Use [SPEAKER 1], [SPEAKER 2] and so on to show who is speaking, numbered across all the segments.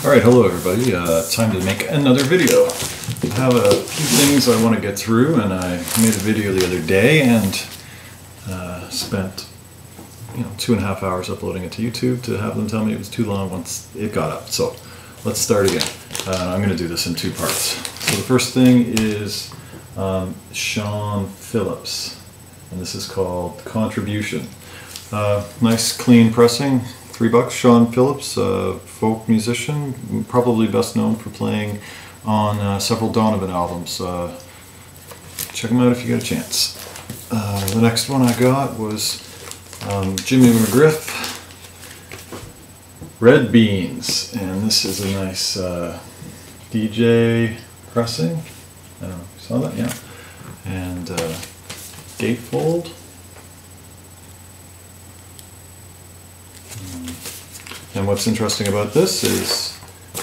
[SPEAKER 1] Alright, hello everybody. Time to make another video. I have a few things I want to get through, and I made a video the other day and spent 2.5 hours uploading it to YouTube to have them tell me it was too long once it got up. So let's start again. I'm going to do this in two parts. So the first thing is Sean Phillips, and this is called Contribution. Nice clean pressing. $3. Sean Phillips, folk musician, probably best known for playing on several Donovan albums. Check him out if you get a chance. The next one I got was Jimmy McGriff, Red Beans, and this is a nice DJ pressing. I don't know if you saw that, yeah. And gatefold. And what's interesting about this is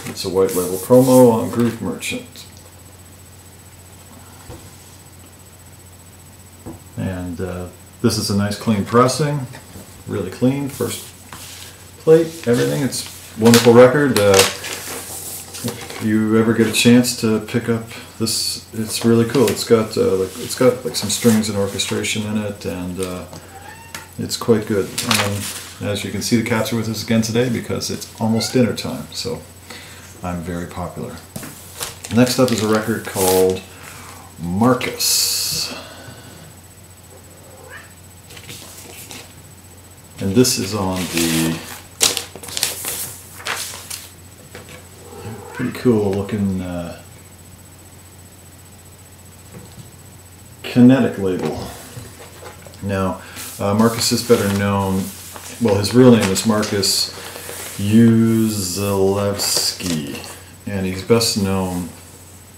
[SPEAKER 1] it's a white label promo on Groove Merchant. And this is a nice clean pressing, really clean, first plate, everything. It's a wonderful record. If you ever get a chance to pick up this, it's really cool. It's got some strings and orchestration in it, and it's quite good. As you can see, the cats are with us again today because it's almost dinner time, so I'm very popular. Next up is a record called Marcus. And this is on the pretty cool looking Kinetic label. Now, Marcus is better known. Well, his real name is Marcus Uzalewski, and he's best known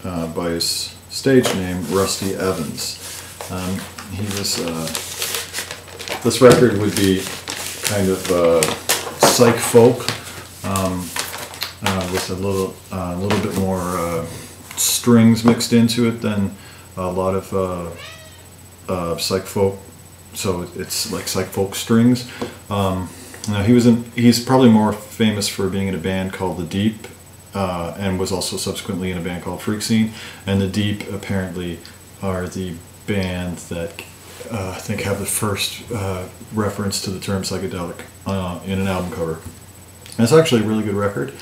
[SPEAKER 1] by his stage name, Rusty Evans. He was. This record would be kind of psych folk with a little bit more strings mixed into it than a lot of psych folk. So it's like psych folk strings. Now he's probably more famous for being in a band called The Deep, and was also subsequently in a band called Freak Scene. And The Deep apparently are the band that I think have the first reference to the term psychedelic in an album cover. And it's actually a really good record.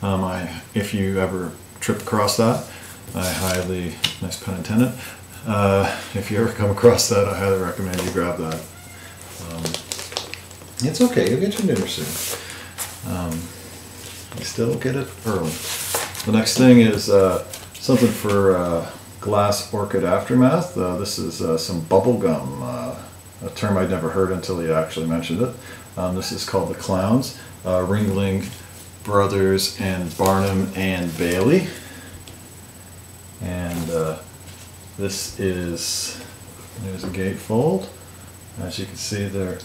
[SPEAKER 1] If you ever trip across that, I highly, nice pun intended, if you ever come across that, I highly recommend you grab that. It's okay, you'll get your dinner soon. You still get it early. The next thing is something for Glass Orchid Aftermath. This is some bubble gum, a term I'd never heard until he actually mentioned it. This is called The Clowns, Ringling Brothers and Barnum and Bailey. And this is, there's a gatefold. As you can see, they're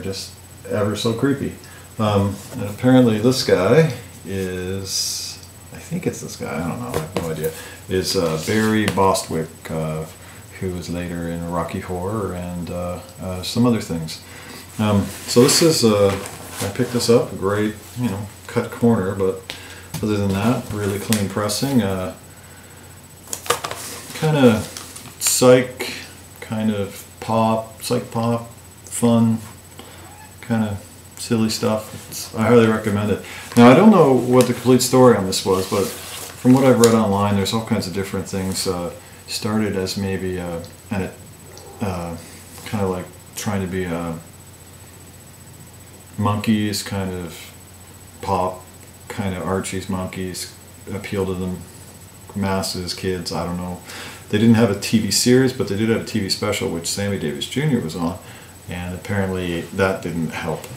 [SPEAKER 1] just ever so creepy. And apparently this guy is, I think it's this guy, I don't know, I have no idea, is Barry Bostwick, who was later in Rocky Horror and some other things. So this is, I picked this up, a great, cut corner, but other than that, really clean pressing. Kind of psych, kind of pop, psych pop, fun, kind of silly stuff. I highly recommend it. Now, I don't know what the complete story on this was, but from what I've read online, there's all kinds of different things. Started as maybe kind of like trying to be Monkees, kind of pop, kind of Archie's Monkees, appeal to the masses, kids, I don't know. They didn't have a TV series, but they did have a TV special, which Sammy Davis Jr. was on, and apparently that didn't help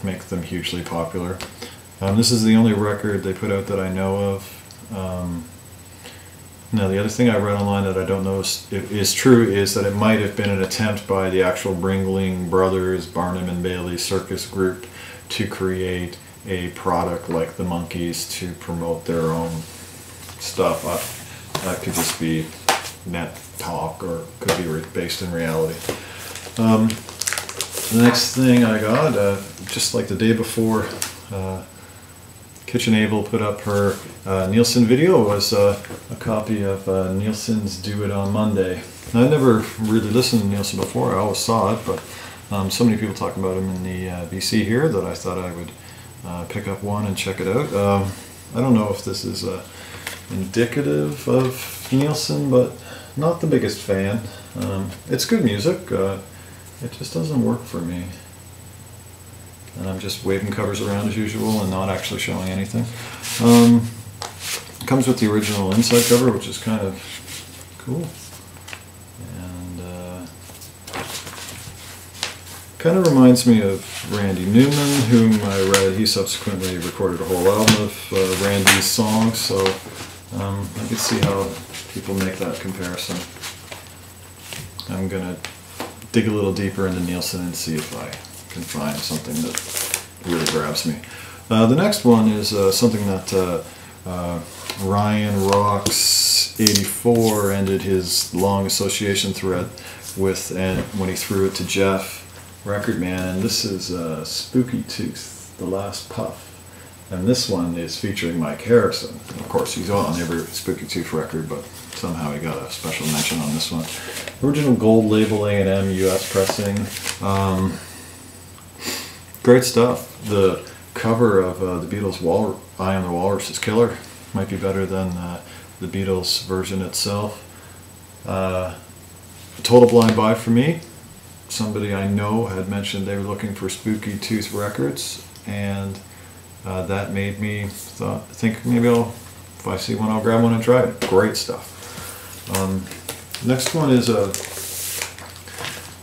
[SPEAKER 1] make them hugely popular. This is the only record they put out that I know of. Now, the other thing I read online that I don't know is true is that it might have been an attempt by the actual Ringling Brothers, Barnum and Bailey circus group to create a product like the Monkees to promote their own stuff. That could just be net talk, or could be based in reality. The next thing I got, just like the day before KitchenAble put up her Nielsen video. It was a copy of Nielsen's Do It on Monday. Now, I never really listened to Nielsen before. I always saw it, but so many people talk about him in the BC here that I thought I would pick up one and check it out. I don't know if this is indicative of Nielsen, but not the biggest fan. It's good music. It just doesn't work for me. And I'm just waving covers around as usual and not actually showing anything. It comes with the original inside cover, which is kind of cool. And kind of reminds me of Randy Newman, whom I read. He subsequently recorded a whole album of Randy's songs, so I can see how people make that comparison. I'm going to dig a little deeper into Nielsen and see if I can find something that really grabs me. The next one is something that Ryan Rocks 84 ended his long association thread with, and when he threw it to Jeff Recordman, and this is Spooky Tooth, The Last Puff. And this one is featuring Mike Harrison. Of course, he's on every Spooky Tooth record, but somehow he got a special mention on this one. Original gold label, A&M US pressing. Great stuff. The cover of the Beatles' Eye on the Walrus is killer. Might be better than the Beatles version itself. Total blind buy for me. Somebody I know had mentioned they were looking for Spooky Tooth records, and that made me think maybe if I see one, I'll grab one and try it. Great stuff. Next one is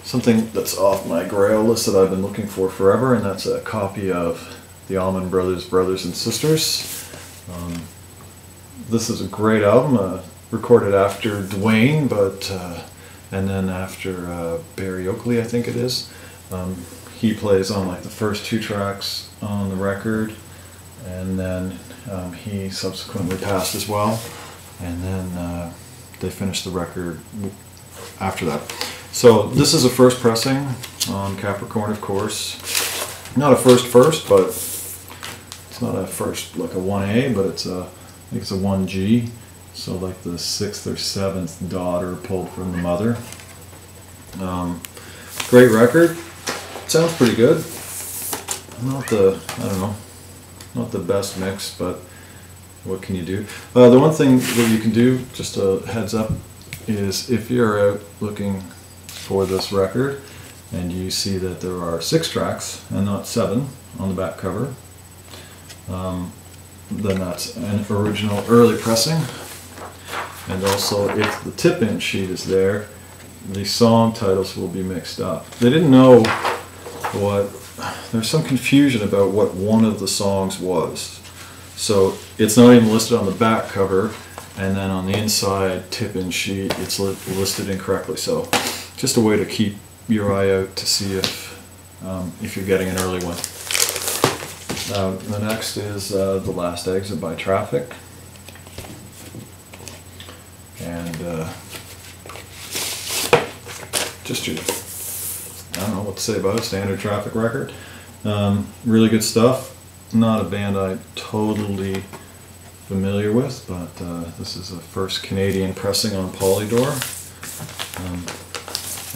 [SPEAKER 1] something that's off my Grail list that I've been looking for forever, and that's a copy of the Allman Brothers, Brothers and Sisters. This is a great album, recorded after Dwayne, but and then after Barry Oakley, I think it is. He plays on like the first 2 tracks on the record, and then he subsequently passed as well, and then they finished the record after that. So this is a first pressing on Capricorn, of course. Not a first, but it's not a first like a 1A, but it's I think it's a 1G. So like the 6th or 7th daughter pulled from the mother. Great record. Sounds pretty good. Not the best mix, but what can you do? The one thing that you can do, just a heads up, is if you're out looking for this record and you see that there are 6 tracks and not 7 on the back cover, then that's an original early pressing. And also, if the tip-in sheet is there, the song titles will be mixed up. They didn't know there's some confusion about what one of the songs was. So it's not even listed on the back cover, and then on the inside tip-in sheet it's listed incorrectly. So just a way to keep your eye out to see if you're getting an early one. The next is The Last Exit by Traffic. And just your, I don't know what to say about it, standard Traffic record. Really good stuff. Not a band I'm totally familiar with, but this is the first Canadian pressing on Polydor.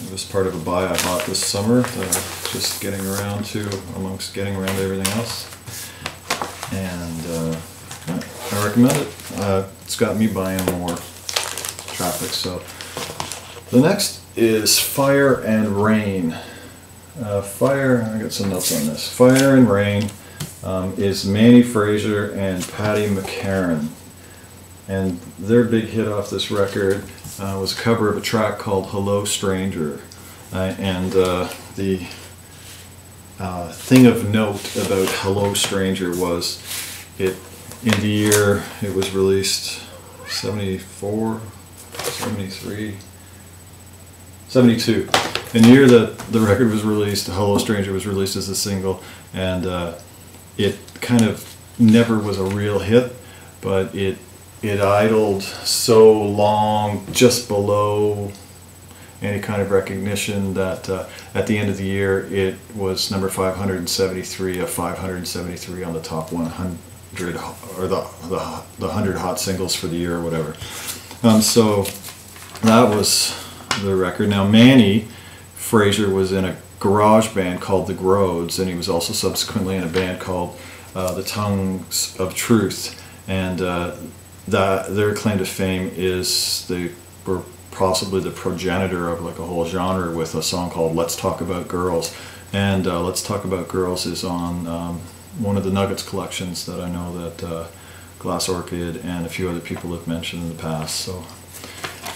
[SPEAKER 1] It was part of a buy I bought this summer that I'm just getting around to amongst getting around to everything else. And I recommend it. It's got me buying more Traffic. So the next is Fire and Rain. I got some notes on this. Fire and Rain is Manny Fraser and Patty McCarran, and their big hit off this record was a cover of a track called Hello Stranger, and the thing of note about Hello Stranger was in the year it was released, 74, 73, 72. In the year that the record was released, Hello Stranger was released as a single, and it kind of never was a real hit, but it idled so long just below any kind of recognition that at the end of the year it was number 573 of 573 on the top 100 or the 100 hot singles for the year or whatever. So that was the record. Now Manny Fraser was in a garage band called the Grodes, and he was also subsequently in a band called the Tongues of Truth, and that their claim to fame is they were possibly the progenitor of like a whole genre with a song called Let's Talk About Girls. And Let's Talk About Girls is on one of the Nuggets collections that I know that Glass Orchid and a few other people have mentioned in the past. So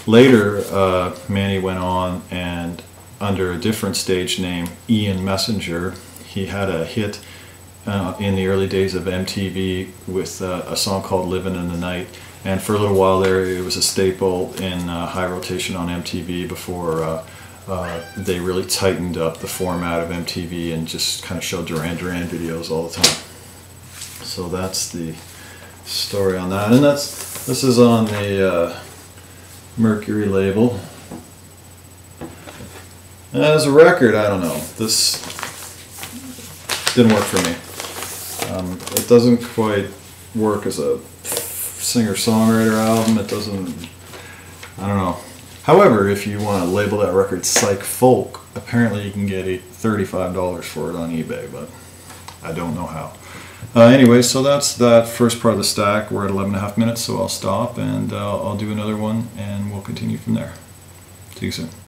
[SPEAKER 1] later Manny went on, and under a different stage name, Ian Messenger, he had a hit in the early days of MTV with a song called Livin' in the Night, and for a little while there it was a staple in high rotation on MTV before they really tightened up the format of MTV and just kind of showed Duran Duran videos all the time. So that's the story on that, and this is on the Mercury label. And as a record, I don't know, this didn't work for me. It doesn't quite work as a singer-songwriter album. It doesn't, I don't know. However, if you want to label that record psych folk, apparently you can get $35 for it on eBay, but I don't know how. Anyway, so that's that first part of the stack. We're at 11.5 minutes, so I'll stop and I'll do another one and we'll continue from there. See you soon.